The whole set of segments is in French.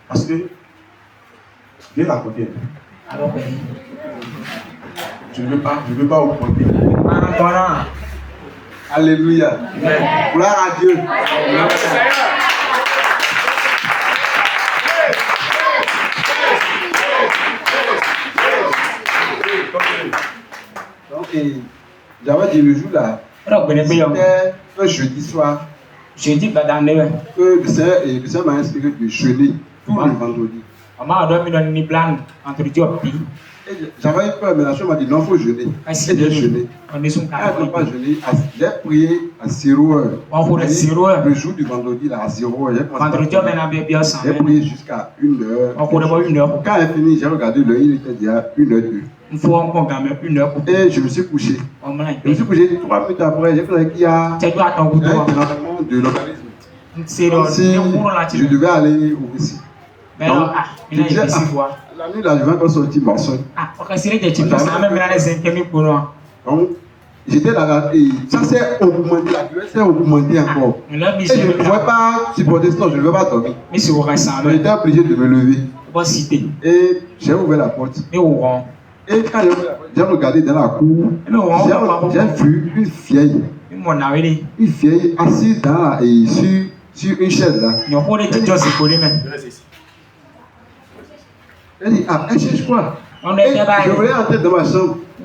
Parce que, viens à côté. Je ne veux pas augmenter. Alléluia. Gloire à Dieu. Donc, j'avais dit le jour là, c'était un jeudi soir, que le Seigneur m'a inspiré de jeûner tout le vendredi. Et j'avais eu peur, mais la chose m'a dit non, il faut jeûner. Et j'ai jeûné. Quand je n'ai pas jeûné, j'ai prié à 0h. Le jour du vendredi, là, à 0h, j'ai prié jusqu'à 1h. Quand elle finit, j'ai regardé l'heure, il était déjà 1h02. Et je me suis couché. Je me suis couché 3 minutes après, j'ai cru qu'il y a un dérangement de l'organisme. Si je devais aller au Messie. Donc, je disais, la nuit là, je vais encore sortir morceau. Donc, j'étais là et ça s'est augmenté, la douleur s'est augmentée encore. Et je ne pouvais pas supporter, sinon je ne vais pas dormir. J'étais obligé de me lever. Et j'ai ouvert la porte. Et quand j'ai regardé dans la cour, j'ai vu une vieille assise sur une chaise là. Elle dit, elle cherche quoi? Je voulais entrer dans ma chambre. Je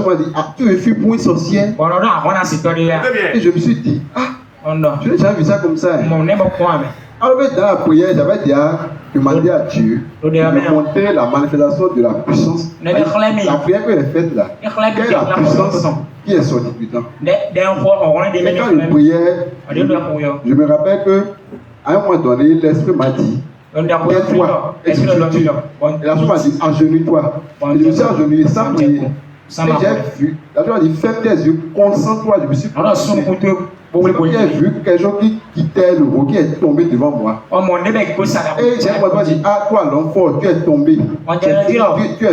m'a dit, tu es fui pour une sorcière. Et je me suis dit, je n'ai jamais vu ça comme ça. Alors, dans la prière, j'avais déjà demandé à Dieu de me montrer la manifestation de la puissance. La prière que j'ai faite là, quelle est la puissance qui est sortie du temps. Et quand je priais, je me rappelle qu'à un moment donné, l'Esprit m'a dit, tais-toi, et tu tues. Et la chose m'a dit, agenouille-toi. Et je me suis agenouillé sans prier. Et j'ai vu, la chose m'a dit, ferme tes yeux, concentre-toi. Je me suis concentré. J'ai vu quelque chose qui quittait le haut, qui est tombé devant moi. Et j'ai commencé à dire, toi l'enfant, tu es tombé. Tu es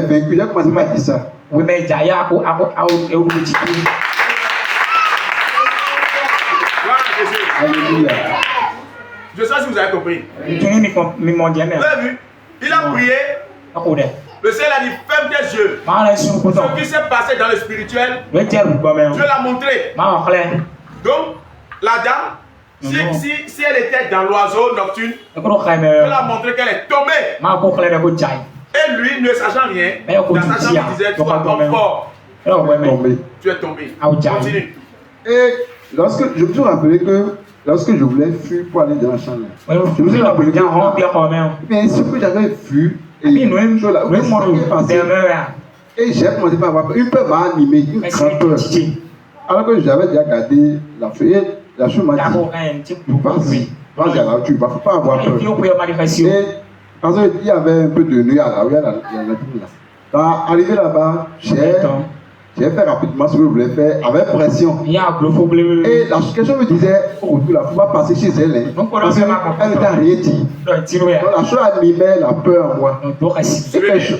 vaincu. J'ai commencé à dire ça. Alléluia. Je sais si vous avez compris. Vous avez vu? Il a prié. Le Seigneur a dit, ferme tes yeux. Ce qui s'est passé dans le spirituel, Dieu l'a montré. Donc, la dame, si elle était dans l'oiseau nocturne, Dieu l'a montré qu'elle est tombée. Et lui, ne sachant rien, dans sa chambre, il disait, tu vas tomber fort. Tu es tombé. Continue. Et lorsque je me suis rappelé que lorsque je voulais fuir pour aller dans la chambre, je me suis rappelé que mais ce que j'avais vu, et j'ai commencé à avoir peur. Une peur m'a animé, une grande peur. Alors que j'avais déjà gardé la feuille, la chose m'a dit, vas-y, tu ne vas pas avoir peur. Et parce qu'il y avait un peu de nuit à la rue, quand arrivé là-bas, j'ai fait rapidement ce que je voulais faire avec pression. Et la question me disait, oh, tu ne faut pas passer chez elle. Parce qu'elle ne t'a rien dit. Donc la chose animait la peur en moi. Et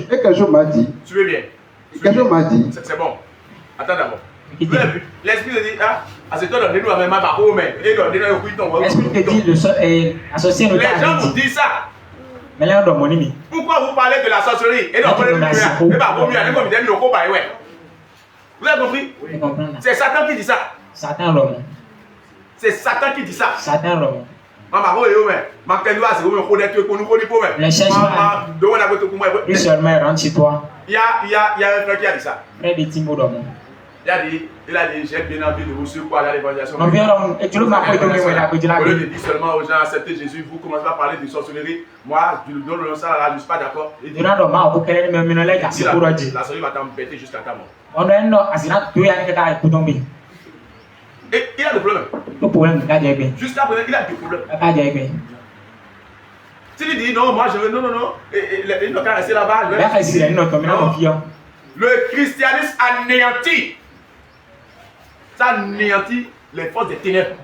quelque chose m'a dit. Tu veux bien. Quelque chose m'a dit. C'est bon. Attends d'abord. Vous avez vu? L'esprit te dit, c'est toi donner nous avec ma parole, mais et donner nous au ton. L'esprit te dit, associé les gens vous disent ça. Pourquoi vous parlez de la sorcellerie? Et non, vous avez compris? C'est Satan qui dit ça. C'est Satan qui dit ça. Lui seulement rentre chez toi. Il y a un frère qui a dit ça. Il a dit, j'ai bien envie de vous suivre pour aller à l'évangélisation. Au lieu de dire seulement aux gens, acceptez Jésus, vous commencez à parler de sorcellerie. Moi, je donne le ça là, je ne suis pas d'accord. Il dit, la sorcellerie va t'embêter jusqu'à ta mort. Et il a des problèmes. Jusqu'à présent, il a des problèmes. S'il dit non, moi je veux, non. Il n'a qu'à rester là-bas. Le christianisme anéantit. Ça anéantit les forces des ténèbres.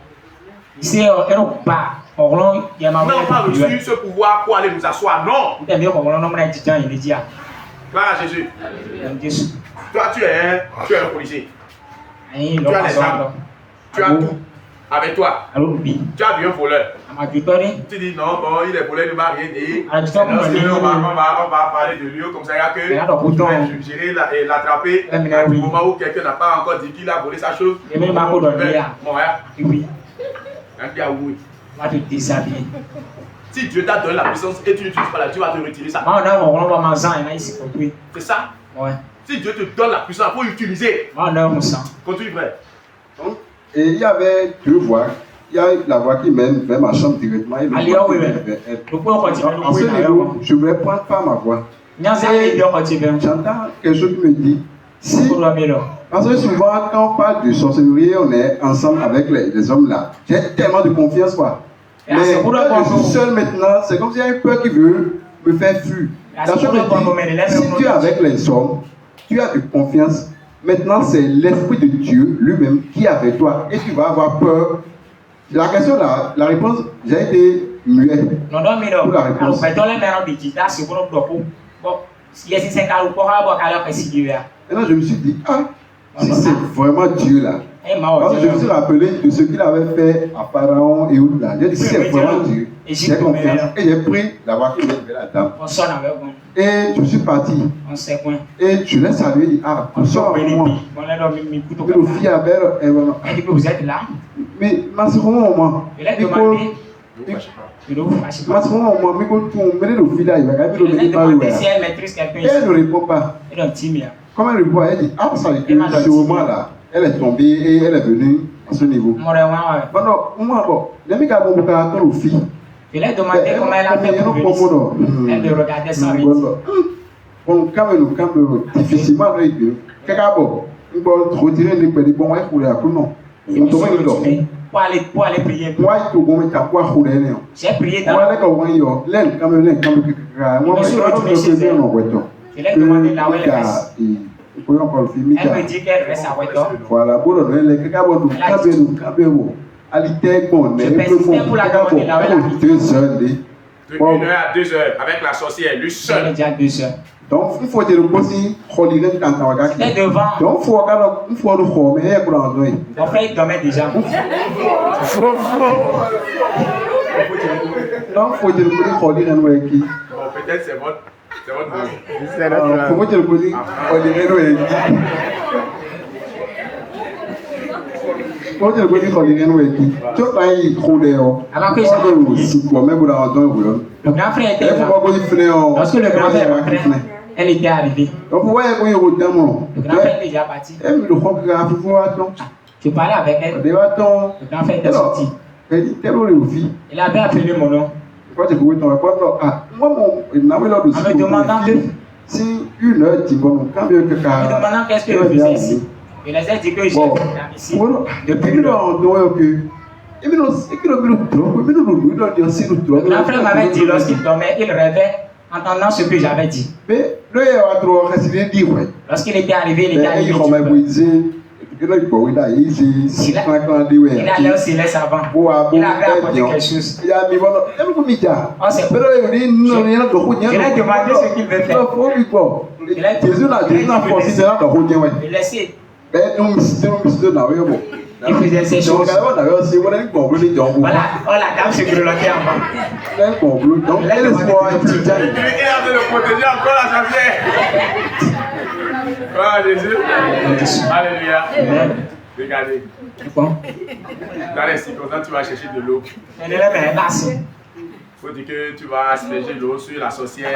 Non, pas reçu ce pouvoir pour aller nous asseoir. Non. Gloire à Jésus. Toi, tu es un policier. Tu as les armes. Tu as tout. avec toi. Tu as vu un voleur. Tu dis non, bon, il est volé, il ne m'a rien dit. On va parler de lui comme ça, il y a que tu vas gérer et l'attraper à du moment où quelqu'un n'a pas encore dit qu'il a volé sa chose. Oui. Va te déshabiller. Si Dieu t'a donné la puissance et tu n'utilises pas là, Dieu va te retirer ça. C'est ça. Ouais. Si Dieu te donne la puissance, il faut l'utiliser. Continue, frère. Et il y avait deux voies. Il y a la voie qui mène vers ma chambre directement. Et en ce niveau, je ne vais prendre pas ma voix. J'entends quelque chose qui me dit, si, parce que souvent quand on parle de sorcellerie, on est ensemble avec les hommes là. J'ai tellement de confiance, quoi. Mais quand je suis seul maintenant, c'est comme s'il y a une peur qui veut me faire fuir. La chose me dit, si tu es avec les hommes, tu as de confiance. Maintenant, c'est l'Esprit de Dieu lui-même qui est avec toi et tu vas avoir peur. La question là, la réponse, j'ai été muet pour la réponse. Maintenant, je me suis dit, si c'est vraiment Dieu là, parce que je me suis rappelé de ce qu'il avait fait à Pharaon et autres là. J'ai dit, si c'est vraiment Dieu, j'ai confiance. Et j'ai pris la voie qui mène vers la dame. Et je suis parti. Et je l'ai salué, il dit, on sort avec moi. Mais le fils avait vous êtes là. mais ma seconde moment, il a demandé. Ma seconde moment, mais quand on met le fils là, il va gagner le métier. Elle ne répond pas. Comment elle répond? Elle dit, ça ce moment là, elle est tombée et elle est venue à ce niveau. Bon, les gars vont me le fils. Il a demandé comment elle a fait pour venir. Elle de regarder ça. Bon, quand même, difficilement, quelqu'un va retirer les pédés, bon, elle pourrait appeler non. Pour aller prier. Moi, il faut qu'on j'ai prié dans il a demandé là où elle reste. Elle me dit qu'elle reste à Weto. Voilà, bon, je persistais pour la demander là où elle habite. 2 heures à 2 heures avec la sorcière, lui seul. Donc, il faut dire aussi, il est devant. Donc, il faut le former pour l'envoyer. Mon frère, il dormait déjà. Donc, il faut dire que peut-être c'est votre boulot. C'est notre boulot. Il faut dire que le grand frère était là. Lorsque le grand frère rentrait, elle était arrivée. Le grand frère était déjà parti. Je parlais avec elle. Le grand frère était sorti. Il avait appelé mon nom. En me demandant si une heure dit bon, quand bien que en me demandant qu'est-ce que je faisais ici. Je les ai dit que j'étais ici depuis le grand frère m'avait dit lorsqu'il dormait, il rêvait entendant ce que j'avais dit. Lorsqu'il était arrivé, il était arrivé. Il allait au silence avant. Il avait apporté quelque chose. Je lui ai demandé ce qu'il veut faire. Il laissait. Il faisait ces choses. Voilà, la dame se grelottait avant. Il est en train de le protéger encore la sorcière. Gloire à Jésus. Alléluia. Regardez. Dans les circonstances, tu vas chercher de l'eau. Il faut dire que tu vas asperger l'eau sur la sorcière.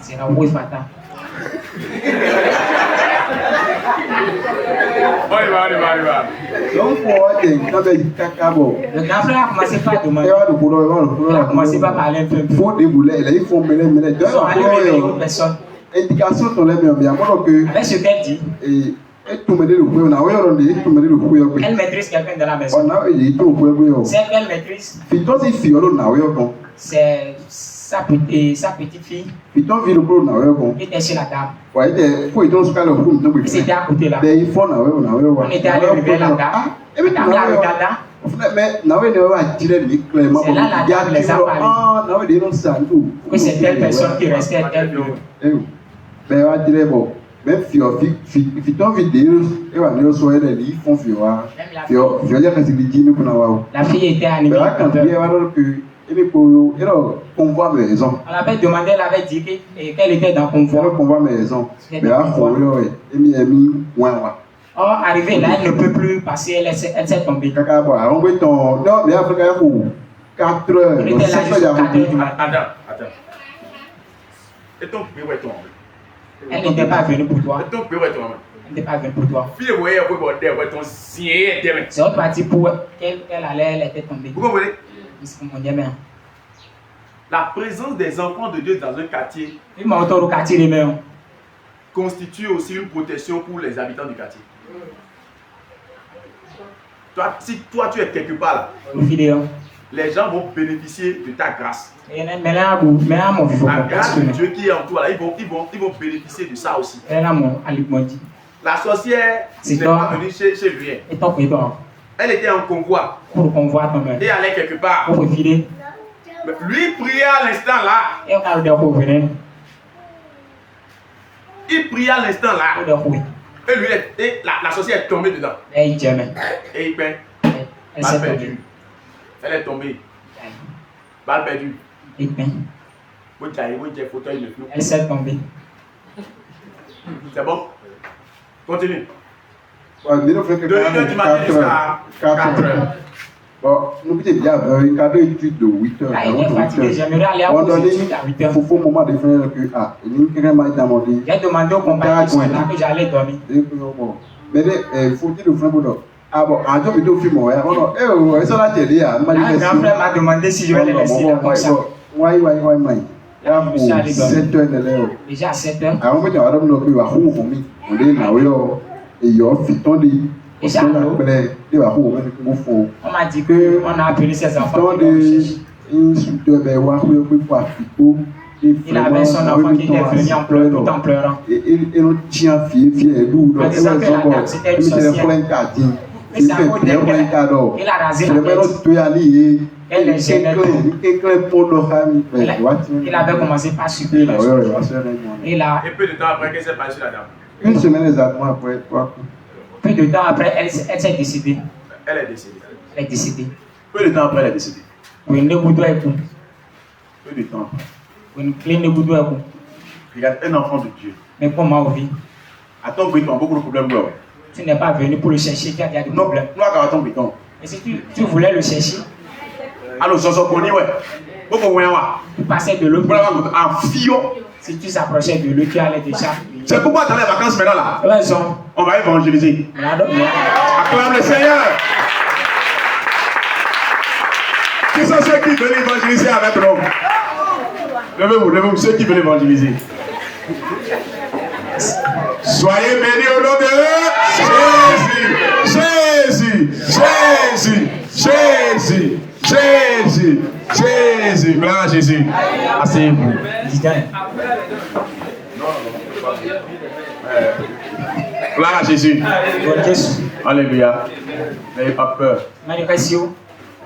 C'est la rouille fatale. On y va. Donc, le grand frère a commencé par demander. Il a commencé par parler un peu. Il faut débouler, il faut mêler. Indication sur les bien. Mais ce qu'elle dit, elle maîtrise quelqu'un dans la maison. C'est qu'elle maîtrise. C'est sa petite fille. Qui était chez la table. C'était à côté là. On était allé vers la dame. La dame la regarda. C'est là la dame les a parlé. Que c'est telle personne qui restait elle. même si ton vidéo, et va venir sur elle, ils font fioa. Fioa, c'est le dit, nous qu'on la fille était animée. Quand il y a convoi maison. On avait demandé, elle avait dit qu'elle était dans convoi. Convoi maison. Mais là, oh, arrivé là, elle ne peut plus passer, elle s'est tombée. Non, mais après, 4 heures. Elle était là jusqu'à 4 heures du matin. Attends. Et ton bébé est tombé. Elle n'était pas venue pour toi. Et ton bébé est tombé. Elle n'était pas venue pour toi. Fille, vous voyez, vous voyez, ton sien est tombé. C'est autre partie pour qu'elle allait, elle était tombée. Vous comprenez? La présence des enfants de Dieu dans un quartier constitue aussi une protection pour les habitants du quartier. Toi, si toi tu es quelque part là, les gens vont bénéficier de ta grâce. La grâce de Dieu qui est en toi là, ils vont bénéficier de ça aussi. La sorcière n'est pas venue chez lui. Elle était en convoi. Et allait quelque part. Lui priait à l'instant là. Il priait à l'instant là. Et lui, la sorcière est tombée dedans. Et il peint. Balle perdue. Elle est tombée. Balle perdue. Elle s'est tombée. C'est bon? Continue. De 1h du matin jusqu'à 4 heures. Bon, nous sommes bien un cadre d'études de 8 heures. On donne il faut un moment de faire que il y a un dans mon lit. J'ai demandé au compagnon que j'allais dormir. Mais il faut dire le frère Boudon. Ah bon, un jour il film ouais. Oh, ça la télé ah. Mon grand frère m'a demandé si je vais les laisser là comme ça. Ouais. Ya pour 7 heures de l'heure. Déjà 7 heures. Ah, on peut dire madame no plus va fou pour mi. On est là yo et yo fiton de on m'a dit que on a appelé ses enfants. Il avait son enfant qui était venu en pleurant, tout en pleurant. En disant que la dame c'était une sorcière. Il a rasé la tête. Elle est gênée. Il avait commencé par supplier. Et peu de temps après, qu'est-ce qui s'est passé la dame? Une semaine exactement après. Peu de temps après, elle s'est décédée. Elle est décédée. Elle est décédée. Peu de temps après, elle est décédée. Oui, ne vous doit être. Peu de temps. Une clé ne vous doit être. Regarde, un enfant de Dieu. Mais comment on vit? Attends, tu as beaucoup de problèmes. Tu n'es pas venu pour le chercher, tu as des problèmes. Non, et si tu voulais le chercher? Alors, ça s'en connaît, ouais. Tu passais de l'autre côté. Si tu s'approchais de lui, tu allais déjà. C'est pourquoi dans les vacances maintenant là, raison. On va évangéliser. Acclame le Seigneur. Qui sont ceux qui veulent évangéliser avec nous? Levez-vous, ceux qui veulent évangéliser. Soyez bénis au nom de Jésus. Gloire à Jésus. Asseyez-vous. Gloire à Jésus. Alléluia. N'ayez pas peur.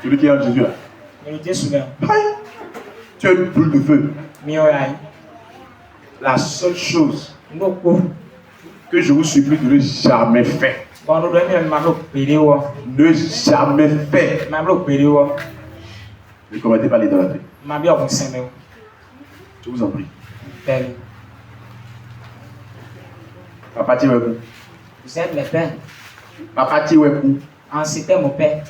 Celui qui est en Jésus là. Tu as une boule de feu. La seule chose que je vous supplie de ne jamais faire. Ne jamais faire. Ne commettez pas l'idolâtrie. Je vous en prie. Papa, tu es où? Vous êtes les pères. Papa, tu es où? C'était mon père.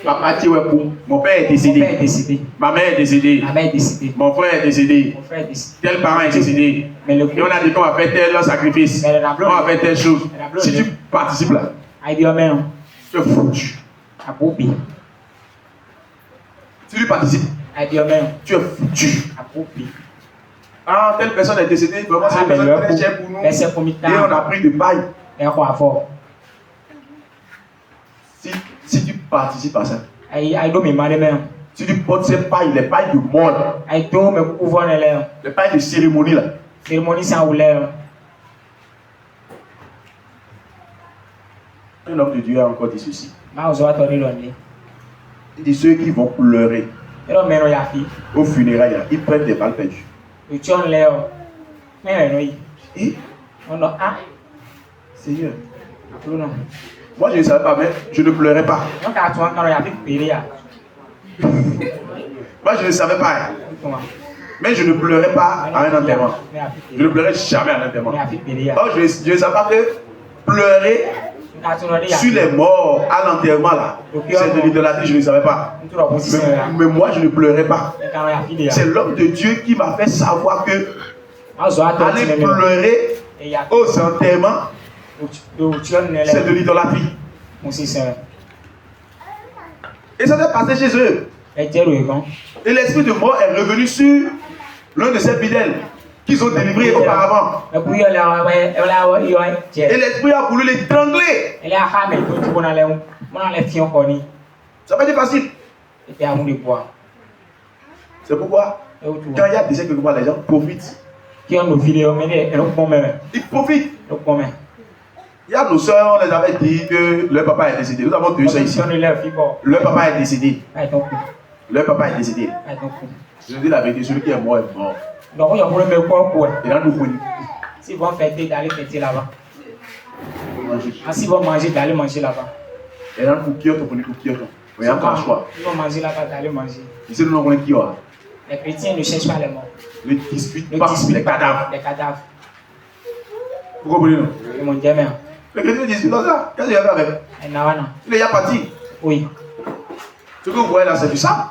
Papa, tu es où? Mon père est décédé. Mon père est décédé. Ma mère est décédée. Ma mère est décédée. Mon frère est décédé. Mon frère est décédé. Tel parent est décédé. Et on a dit qu'on va faire tel sacrifice. On va faire telle chose. Si tu participes là, tu es foutu. Si tu participes, tu es foutu. Ah, telle personne est décédée, vraiment c'est une personne très chère pour nous. Et on a pris de paille. Si tu participes à ça, si tu portes ces pailles, les pailles de mort, les pailles de cérémonie là, un homme de Dieu a encore dit ceci. Il dit ceux qui vont pleurer au funérailles, ils prennent des balles perdues. Et Seigneur. Moi, je ne savais pas, mais je ne pleurais pas. Moi, je ne savais pas. Mais je ne pleurais pas à un enterrement. Je ne pleurais jamais à un enterrement. Oh, je ne savais pas que pleurer sur les morts à l'enterrement là, c'est de l'idolâtrie, je ne savais pas. Mais moi, je ne pleurais pas. C'est l'homme de Dieu qui m'a fait savoir que aller pleurer aux enterrements, c'est de l'idolâtrie. Et ça s'est passé chez eux. Et l'esprit de mort est revenu sur l'un de ces fidèles qu'ils ont délivrés auparavant. Et l'esprit a voulu l'étrangler. Ça va être facile. C'est pourquoi, quand il y a des décès quelque part, les gens profitent. Ils profitent. Il y a nos soeurs, on les avait dit que leur papa est décédé. Nous avons tenu ça ici. Leur papa est décédé. Leur papa est décédé. Je dis la vérité, celui qui est mort est mort. Et là, nous connaissons. Si vous fêtez, d'aller fêter là-bas. Si vous mangez, d'aller manger là-bas. Et là, nous connaissons. Il y a un choix. Si vous mangez là-bas, d'aller manger. Ici, nous connaissons qui. Les chrétiens ne cherchent pas les morts. Ne disputent pas les cadavres. Les cadavres. Vous comprenez? Mon Dieu, mais. Les chrétiens disputent dans ça. Qu'est-ce qu'il y a avec? Il est déjà parti. Oui. Ce que vous voyez là, c'est du sang.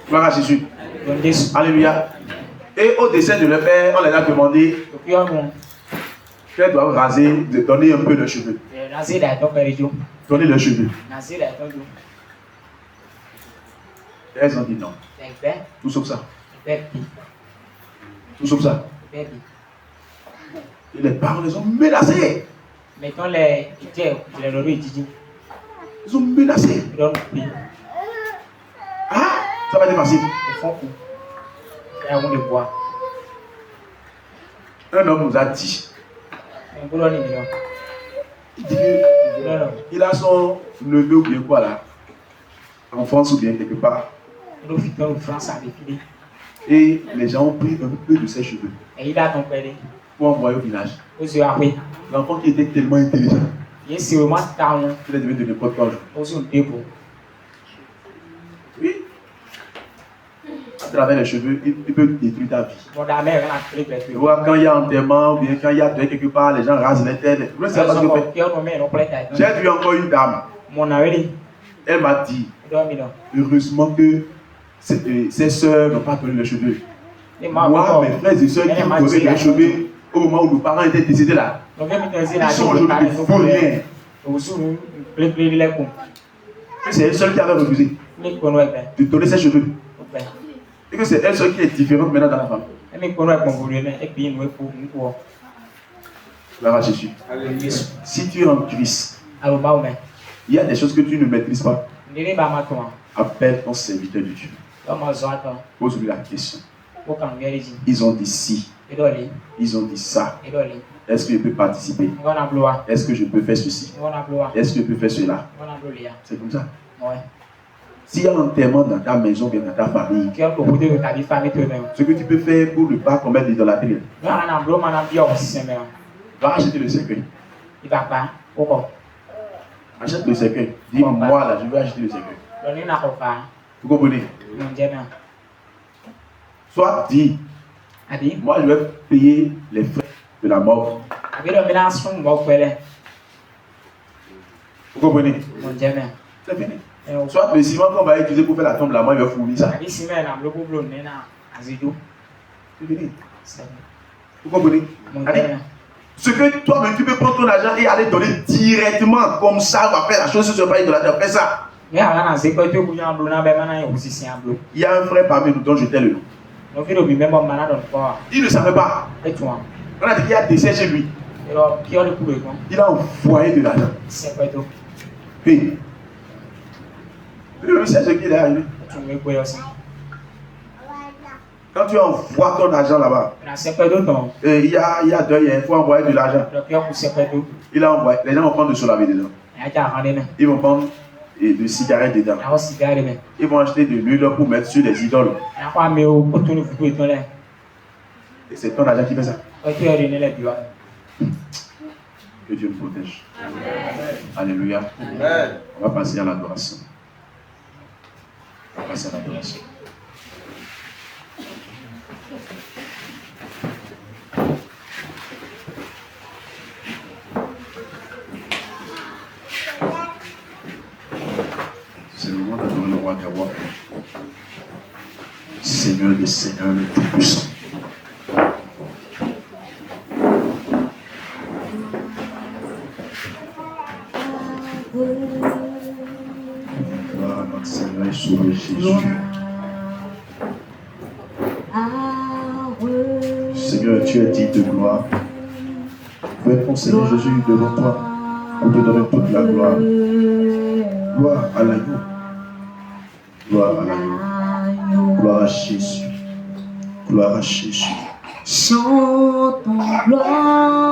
Gloire à Jésus. Alléluia. Et au décès de leur père, on les a demandé qu'elles doivent raser, donner un peu de cheveux. Donner leurs cheveux. Elles ont dit non. Tout sauf ça. Tout sauf ça. Et les parents les ont menacés. Mettons les ils ont menacé. Ah, ça va être facile. Un homme nous a dit. Il dit qu'il a son neveu ou bien quoi là, en France ou bien quelque part. Et les gens ont pris un peu de ses cheveux pour envoyer au village. L'enfant qui était tellement intelligent, il est devenu de n'importe quoi. Oui. À travers les cheveux, il peut détruire ta vie. Tu vois, quand il y a enterrement ou bien quand il y a deuil quelque part, les gens rasent les têtes. J'ai vu encore une dame. Elle m'a dit, heureusement que ses soeurs n'ont pas donné les cheveux. Moi, mes frères et soeurs qui ont donné les cheveux au moment où nos parents étaient décédés là, ils sont aujourd'hui de faux rien. C'est elle seule qui avait refusé de donner ses cheveux. Et que c'est elle seule qui est différente maintenant dans la famille. Gloire à Jésus. Si tu es en Christ, il y a des choses que tu ne maîtrises pas. Appelle ton serviteur de Dieu. Pose-lui la question. Ils ont dit si. Ils ont dit ça. Est-ce que je peux participer? Est-ce que je peux faire ceci? Est-ce que je peux faire cela? C'est comme ça. S'il y a un enterrement dans ta maison, bien dans ta famille, ce que tu peux faire pour ne pas commettre l'idolâtrie, va acheter le cercueil. Achète le cercueil. Dis-moi là, je veux acheter le cercueil. Vous comprenez? Soit dit, moi je vais payer les frais de la mort. Vous comprenez? C'est fini. Soit le ciment qu'on va utiliser pour faire la tombe là, moi je vais fournir ça. C'est fini. Vous comprenez? Ce que toi-même tu peux prendre ton argent et aller donner directement comme ça, on va faire la chose sur ce pays de la terre. Fais ça. Il y a un frère parmi nous dont je t'ai le nom. Il ne savait pas. On a dit qu'il y a des décès chez lui. Il a envoyé de l'argent. Oui. Tu sais ce qu'il est arrivé. Quand tu envoies ton argent là-bas, il y a deuil, il faut envoyer de l'argent. Il a envoyé. Les gens vont prendre de se laver dedans. Ils vont prendre de cigarettes dedans. Ils vont acheter de l'huile pour mettre sur les idoles. Et c'est ton argent qui fait ça. Que Dieu nous protège. Amen. Alléluia. Amen. On va passer à l'adoration. On va passer à l'adoration. C'est le moment d'adorer le roi des rois. Seigneur des seigneurs, le Tout-Puissant. Gloire à notre Seigneur et Sauveur Jésus. Seigneur, tu es digne de gloire. Venons, Seigneur Jésus, devant toi pour te donner toute la gloire. Gloire à l'agneau. Gloire à l'agneau. Gloire à Jésus. Gloire à Jésus. Chantons gloire.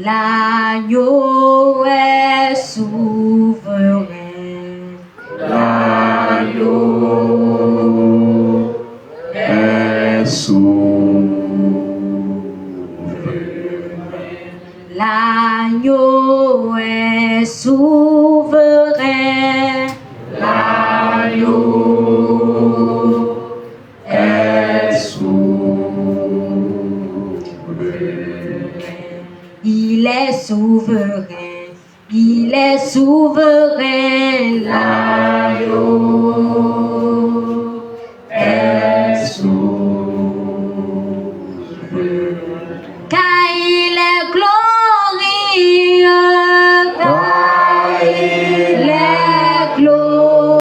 L'agneau est souverain. L'agneau est souverain. L'agneau est souverain. L'agneau est souverain. Il est souverain, l'agneau